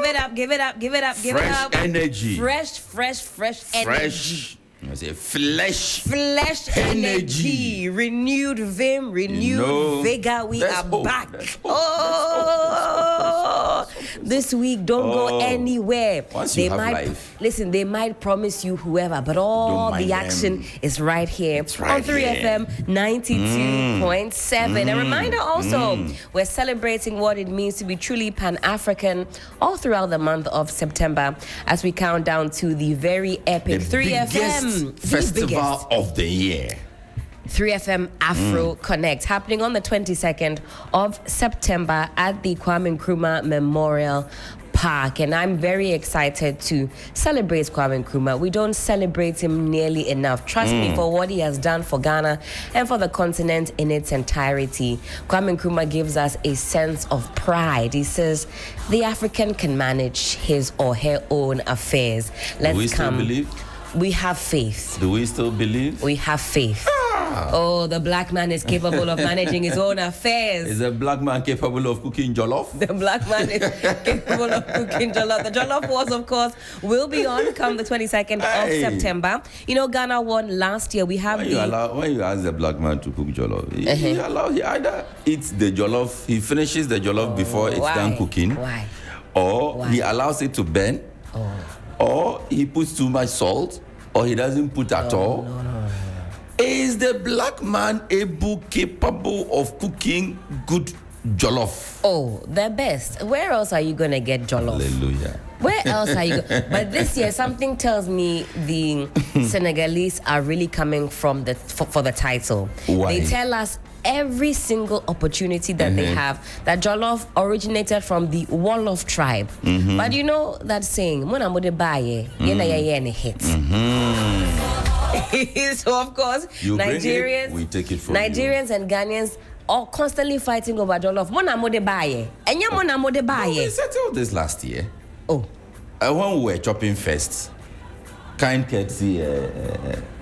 it up, give it up, give it up, give it up. Energy. Fresh energy. I say flesh energy, renewed vim, renewed vigor. We are back. This week, don't go anywhere. Once you have life. Listen, they might promise you whoever, but all the action is right here on 3FM 92.7. A reminder also, we're celebrating what it means to be truly Pan-African all throughout the month of September as we count down to the very epic 3FM. Festival of the year. 3FM Afro Connect happening on the 22nd of September at the Kwame Nkrumah Memorial Park, and I'm very excited to celebrate Kwame Nkrumah. We don't celebrate him nearly enough. Trust me, for what he has done for Ghana and for the continent in its entirety. Kwame Nkrumah gives us a sense of pride. He says the African can manage his or her own affairs. Do we still believe? We have faith. Do we still believe? We have faith. Oh, the black man is capable of managing his own affairs. Is the black man capable of cooking jollof? The black man is capable of cooking jollof. The jollof wars, of course, will be on come the 22nd of September. You know, Ghana won last year. We have when you ask the black man to cook jollof, he either eats the jollof, he finishes the jollof before it's done cooking. Why? Or he allows it to burn. Or he puts too much salt, or he doesn't put at all. No. Is the black man capable of cooking good jollof? Oh, the best. Where else are you going to get jollof? Hallelujah. Where else are you? But this year, something tells me the Senegalese are really coming from for the title. Why? They tell us every single opportunity that they have that jollof originated from the Wolof tribe. But you know that saying, "Mona mode baye, yena yene hit." So of course, Nigerians, we take it from Nigerians and Ghanaians are constantly fighting over jollof. Mona mode baye, enya mona mode baye. We settled this last year. Oh, when we were chopping first, kind courtesy.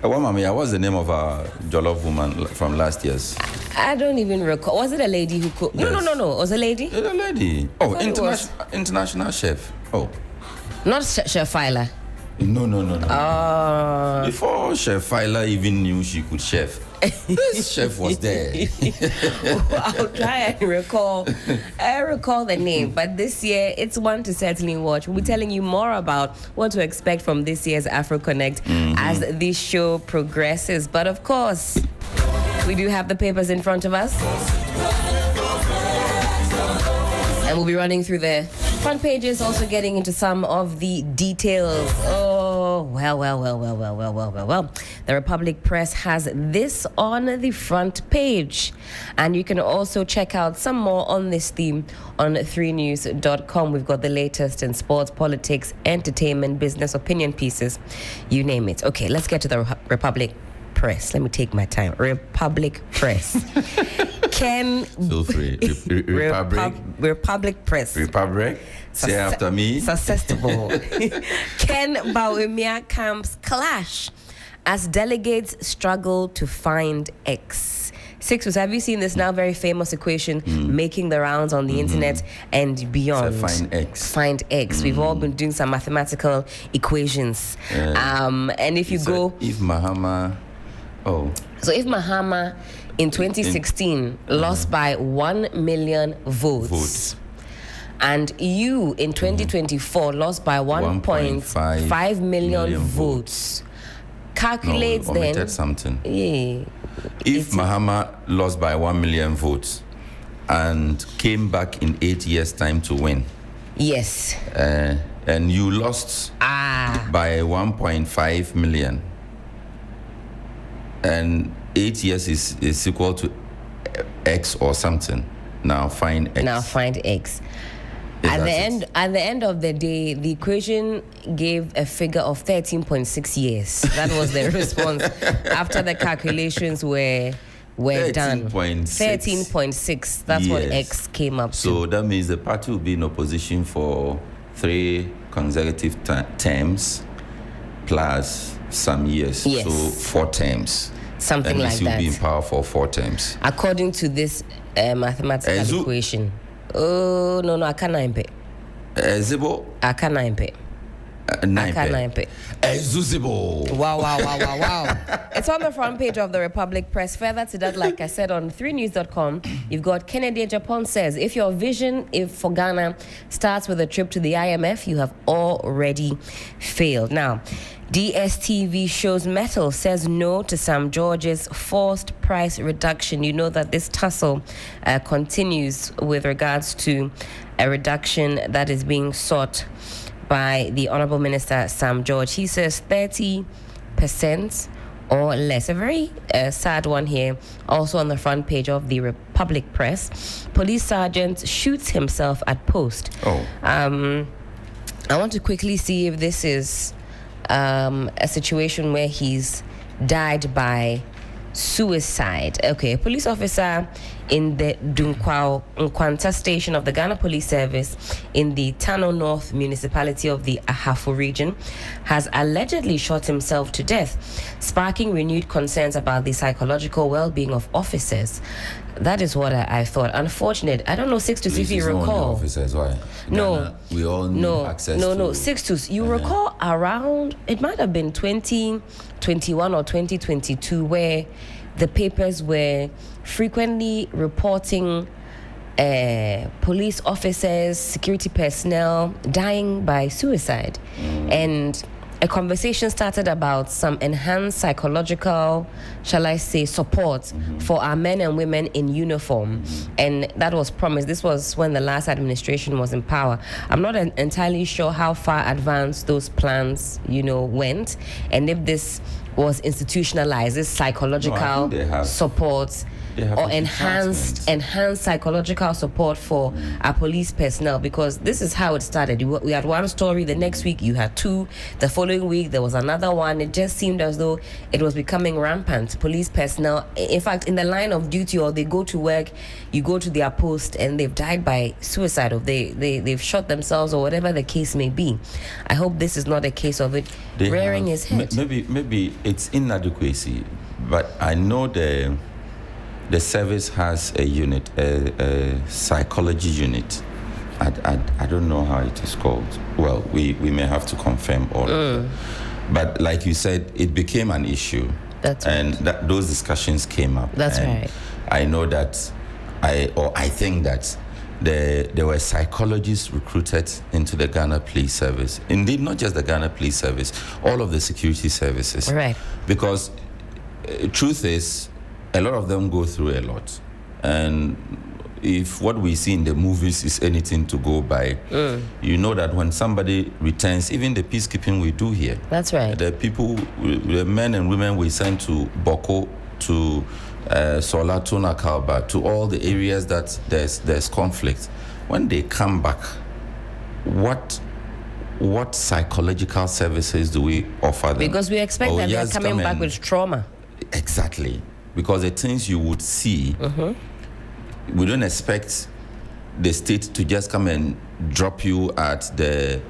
What's the name of our jollof woman from last year's? I don't even recall. Was it a lady who cooked? Yes. No. It was a lady. It's a lady. Oh, international chef. Oh, not Chef Filer. No. Before Chef Filer even knew she could chef, this chef was there. I'll try and recall. I recall the name, but this year it's one to certainly watch. We'll be telling you more about what to expect from this year's Afro Connect as this show progresses. But of course, we do have the papers in front of us, and we'll be running through the front pages, also getting into some of the details. Oh, well. The Republic Press has this on the front page. And you can also check out some more on this theme on 3news.com. We've got the latest in sports, politics, entertainment, business, opinion pieces, you name it. Okay, let's get to the Republic Press. Let me take my time. Republic Press. Feel free. Republic Press. Republic. Say after me. Successful. Ken Bawumia camps clash as delegates struggle to find X. Sixtus, have you seen this now very famous equation making the rounds on the internet and beyond? So find X. Find X. We've all been doing some mathematical equations. And if you go... If Mahama... Oh. So if Mahama in 2016 lost by 1 million votes. And you in 2024 lost by 1.5 million votes. Calculate then. Something. Yeah. If Mahama lost by 1 million votes and came back in 8 years' time to win. Yes. And you lost by 1.5 million. And 8 years is equal to X or something. Now find X. At the end of the day, the equation gave a figure of 13.6 years. That was the response after the calculations were done. 13.6. That's what X came up to. So that means the party will be in opposition for 3 consecutive terms plus some years. Yes. So 4 terms. Something like that. And he will be in power for 4 terms. According to this mathematical equation. Oh, no, I can't impe. Zibo? Aka 9p. 9p. Zuzibo. Wow. It's on the front page of the Republic Press. Further to that, like I said, on 3news.com, you've got Kennedy Japan says, if your vision for Ghana starts with a trip to the IMF, you have already failed. Now, DSTV shows Metal says no to Sam George's forced price reduction. You know that this tussle continues with regards to a reduction that is being sought by the Honorable Minister Sam George. He says 30% or less. A very sad one here, also on the front page of the Republic Press. Police sergeant shoots himself at post. I want to quickly see if this is a situation where he's died by suicide. Okay, a police officer in the Nkwanta station of the Ghana Police Service in the Tano North municipality of the Ahafo region has allegedly shot himself to death, sparking renewed concerns about the psychological well-being of officers. That is what I thought. Unfortunate. I don't know, Sixtus, if you recall. Officers, why? No. Ghana, we all need access to... No, Sixtus, you recall around, it might have been 2021 or 2022, where the papers were frequently reporting police officers, security personnel dying by suicide. And a conversation started about some enhanced psychological, shall I say, support for our men and women in uniform. And that was promised. This was when the last administration was in power. I'm not entirely sure how far advanced those plans, went, and if this was institutionalized, this psychological support or enhanced psychological support for our police personnel, because this is how it started. We had one story, the next week you had two, the following week there was another one. It just seemed as though it was becoming rampant. Police personnel, in fact, in the line of duty, or they go to work, you go to their post and they've died by suicide, or they've shot themselves, or whatever the case may be. I hope this is not a case of it rearing his head. Maybe it's inadequacy, but I know the service has a unit, a psychology unit. I don't know how it is called. Well, we may have to confirm all of that. But like you said, it became an issue. That's right. And those discussions came up. That's right. I know that, I think that there were psychologists recruited into the Ghana Police Service. Indeed, not just the Ghana Police Service, all of the security services. Right. Because truth is, a lot of them go through a lot. And if what we see in the movies is anything to go by, you know that when somebody returns, even the peacekeeping we do here. That's right. The people, the men and women we send to Boko, to Sola, Tuna, Kalba, to all the areas that there's conflict. When they come back, what psychological services do we offer them? Because we expect that they're coming back with trauma. Exactly. Because the things you would see, we don't expect the state to just come and drop you at the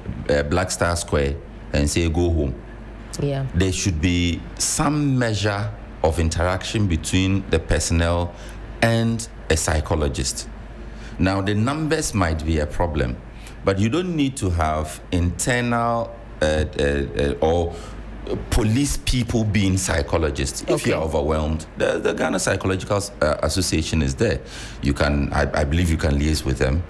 Black Star Square and say, go home. Yeah. There should be some measure of interaction between the personnel and a psychologist. Now, the numbers might be a problem, but you don't need to have internal or police people being psychologists. If you're overwhelmed, the Ghana Psychological Association is there. You can, I believe you can liaise with them,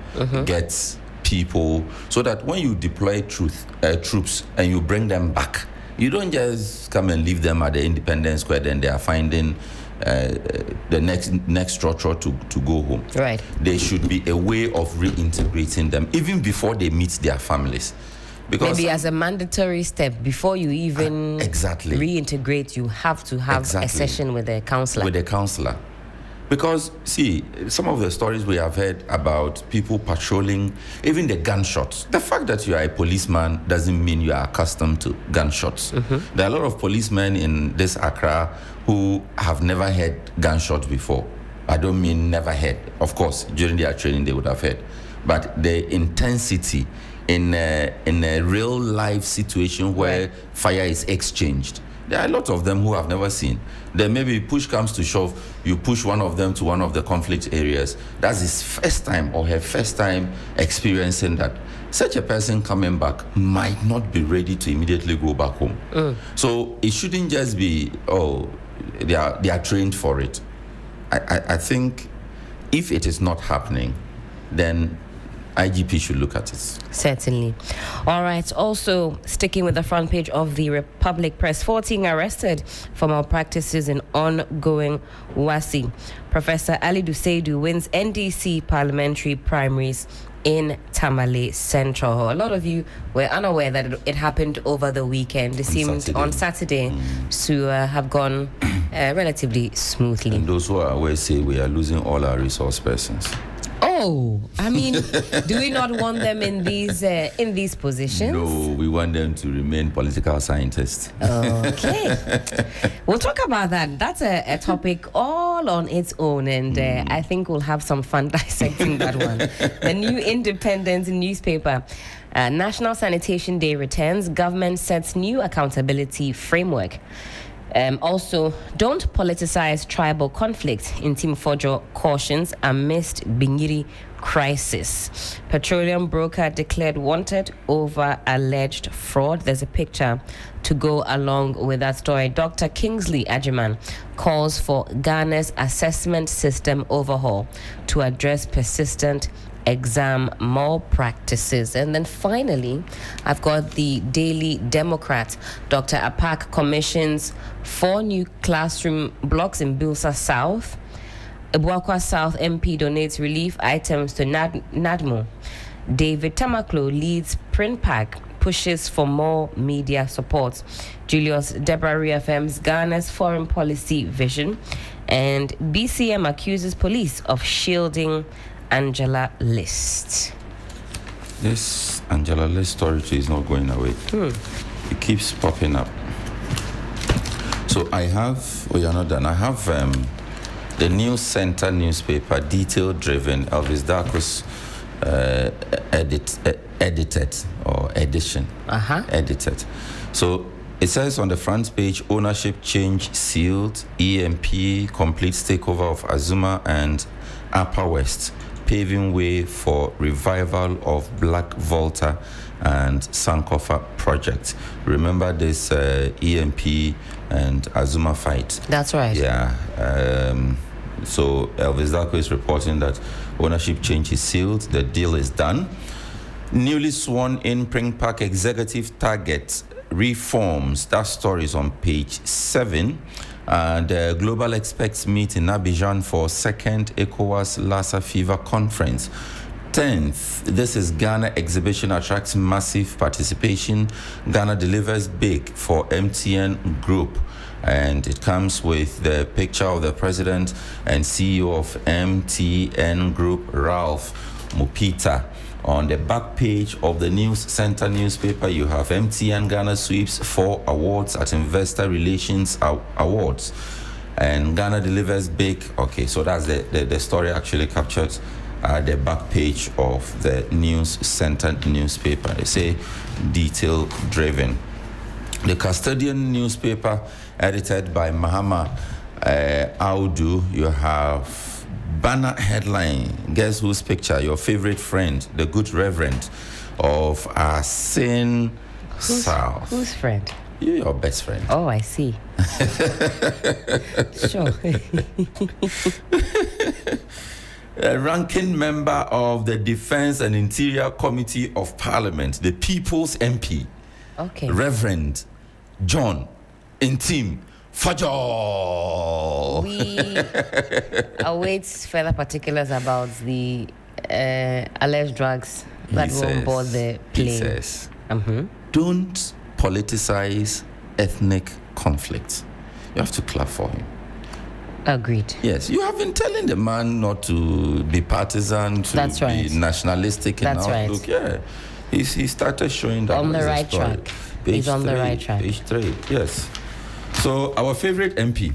get people, so that when you deploy troops and you bring them back, you don't just come and leave them at the Independence Square, then they are finding the next structure to go home. Right. There should be a way of reintegrating them, even before they meet their families. Because maybe as a mandatory step, before you even reintegrate, you have to have a session with a counselor. With a counselor. Because, see, some of the stories we have heard about people patrolling, even the gunshots. The fact that you are a policeman doesn't mean you are accustomed to gunshots. There are a lot of policemen in this Accra who have never heard gunshots before. I don't mean never heard. Of course, during their training they would have heard. But the intensity in a real life situation where fire is exchanged, there are a lot of them who have never seen. Then maybe push comes to shove, you push one of them to one of the conflict areas. That's his first time or her first time experiencing that. such a person coming back might not be ready to immediately go back home. So it shouldn't just be, they are trained for it. I think if it is not happening, then IGP should look at it. Certainly. All right. Also, sticking with the front page of the Republic Press, 14 arrested for malpractices in ongoing WASI. Professor Ali Duseidu wins NDC parliamentary primaries in Tamale Central. A lot of you were unaware that it happened over the weekend. It seemed on Saturday to have gone relatively smoothly. And those who are aware say we are losing all our resource persons. Oh, I mean, do we not want them in these positions? No, we want them to remain political scientists. Okay. We'll talk about that. That's a topic all on its own, and I think we'll have some fun dissecting that one. The New Independent newspaper. National Sanitation Day returns. Government sets new accountability framework. Also, don't politicize tribal conflict. Intim Fojo cautions amidst Bingiri crisis. Petroleum broker declared wanted over alleged fraud. There's a picture to go along with that story. Dr. Kingsley Ajiman calls for Ghana's assessment system overhaul to address persistent exam malpractices. And then finally, I've got the Daily Democrat. Dr. Apak commissions 4 new classroom blocks in Bilsa South. Ebuakwa South MP donates relief items to NADMO. David Tamaklo leads Print Pack, pushes for more media support. Julius Deborah reaffirms Ghana's foreign policy vision. And BCM accuses police of shielding Angela List. This Angela List story is not going away. It keeps popping up. So I have, you're not done. I have the News Center newspaper, detail-driven, Elvis Darko's edited. So it says on the front page, ownership change sealed, EMP completes takeover of Azuma and Upper West, paving way for revival of Black Volta and Sankofa project. Remember this EMP and Azuma fight? That's right. Yeah. So Elvis Darko is reporting that ownership change is sealed. The deal is done. Newly sworn in Print Park executive targets reforms. That story is on page 7. The global experts meet in Abidjan for second ECOWAS Lassa Fever conference. 10th, this is Ghana exhibition attracts massive participation. Ghana delivers big for MTN Group. And it comes with the picture of the president and CEO of MTN Group, Ralph Mupita. On the back page of the News Center newspaper, you have MTN Ghana sweeps 4 awards at Investor Relations Awards. And Ghana delivers big. Okay, so that's the story actually captured at the back page of the News Center newspaper. They say detail-driven. The Custodian newspaper, edited by Mahama Audu, you have banner headline. Guess whose picture? Your favorite friend, the good reverend of Asin South. Whose friend? You're your best friend. Oh, I see. Sure. A ranking member of the Defense and Interior Committee of Parliament, the People's MP, okay, Reverend John Intim Fajo. We await further particulars about the alleged drugs that were on board the plane. He says, don't politicize ethnic conflict. You have to clap for him. Agreed. Yes, you have been telling the man not to be partisan, to be nationalistic in outlook. Right. Yeah, he started showing that on the right track. He's on the right track. Page 3, yes. So our favorite MP,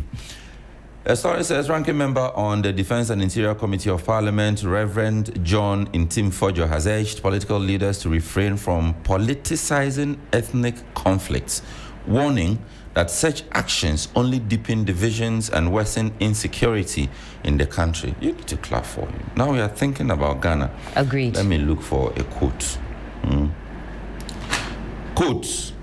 a story says, ranking member on the Defense and Interior Committee of Parliament, Reverend John Intim Fojo, has urged political leaders to refrain from politicizing ethnic conflicts, warning that such actions only deepen divisions and worsen insecurity in the country. You need to clap for him. Now we are thinking about Ghana. Agreed. Let me look for a quote. Quotes.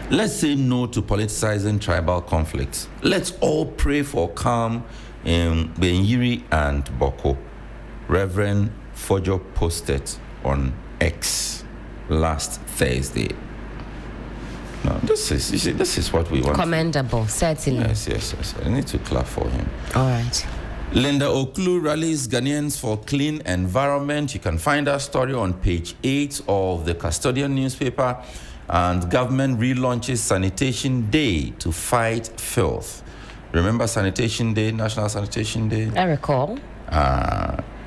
Let's say no to politicizing tribal conflicts. Let's all pray for calm in Benyiri and Boko. Reverend Fojo posted on X last Thursday. No, this is what we want. Commendable, certainly. Yes. I need to clap for him. All right. Linda Oklu rallies Ghanaians for clean environment. You can find our story on page 8 of the Custodian newspaper. And government relaunches Sanitation Day to fight filth. Remember Sanitation Day, National Sanitation Day? I recall.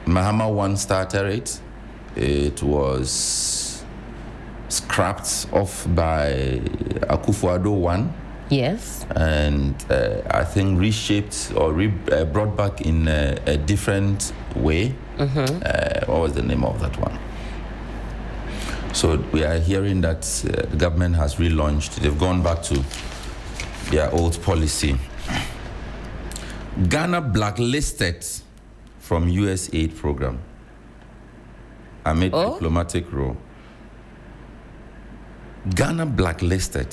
Mahama 1 started it. It was scrapped off by Akufo-Addo 1. Yes. And I think reshaped or brought back in a different way. What was the name of that one? So we are hearing that the government has relaunched. They've gone back to their old policy. Ghana blacklisted from US aid program amid diplomatic row. Ghana blacklisted.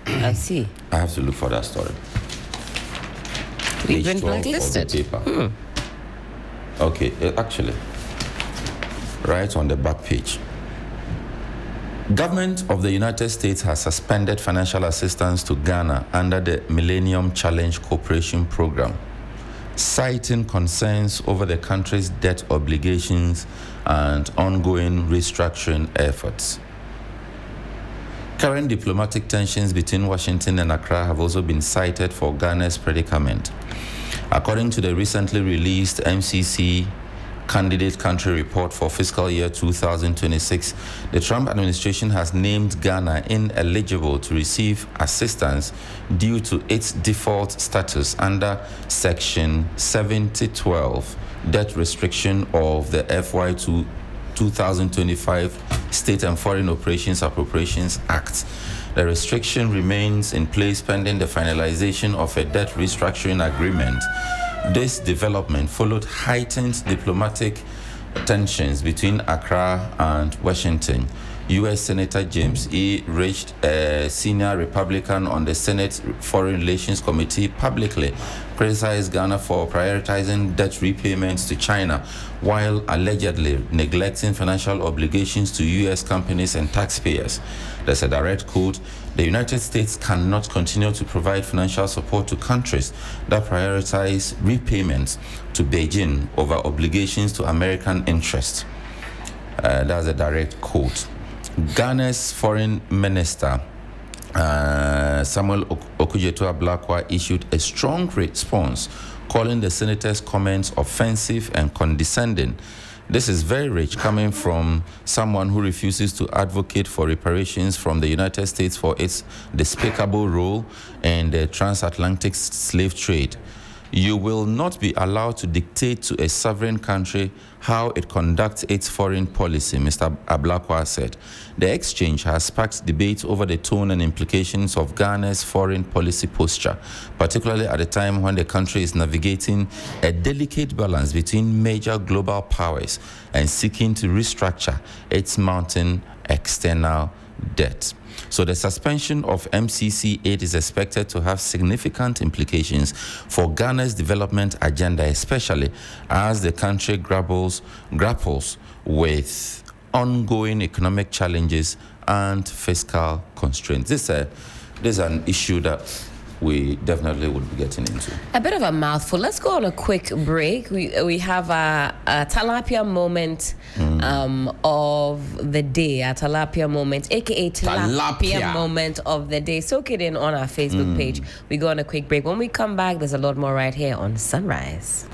I see. I have to look for that story. We've been blacklisted. Okay, actually, right on the back page. Government of the United States has suspended financial assistance to Ghana under the Millennium Challenge Cooperation Program, citing concerns over the country's debt obligations and ongoing restructuring efforts. Current diplomatic tensions between Washington and Accra have also been cited for Ghana's predicament. According to the recently released MCC Candidate Country Report for fiscal year 2026, the Trump administration has named Ghana ineligible to receive assistance due to its default status under Section 7012, debt restriction of the FY 2025 State and Foreign Operations Appropriations Act. The restriction remains in place pending the finalization of a debt restructuring agreement. This development followed heightened diplomatic tensions between Accra and Washington. U.S. Senator James E. Rich, a senior Republican on the Senate Foreign Relations Committee, publicly criticized Ghana for prioritizing debt repayments to China while allegedly neglecting financial obligations to U.S. companies and taxpayers. There's a direct quote: "The United States cannot continue to provide financial support to countries that prioritize repayments to Beijing over obligations to American interests." That's a direct quote. Ghana's Foreign Minister Samuel Okudzeto-Ablakwa issued a strong response, calling the senator's comments offensive and condescending. This is very rich, coming from someone who refuses to advocate for reparations from the United States for its despicable role in the transatlantic slave trade. "You will not be allowed to dictate to a sovereign country how it conducts its foreign policy," Mr. Ablakwa said. The exchange has sparked debate over the tone and implications of Ghana's foreign policy posture, particularly at a time when the country is navigating a delicate balance between major global powers and seeking to restructure its mounting external debt. So the suspension of MCC aid is expected to have significant implications for Ghana's development agenda, especially as the country grapples with ongoing economic challenges and fiscal constraints. This is an issue that we definitely would be getting into. A bit of a mouthful. Let's go on a quick break. We have a tilapia moment of the day, a tilapia moment, aka tilapia moment of the day. Soak it in on our Facebook page. We go on a quick break. When we come back, there's a lot more right here on Sunrise.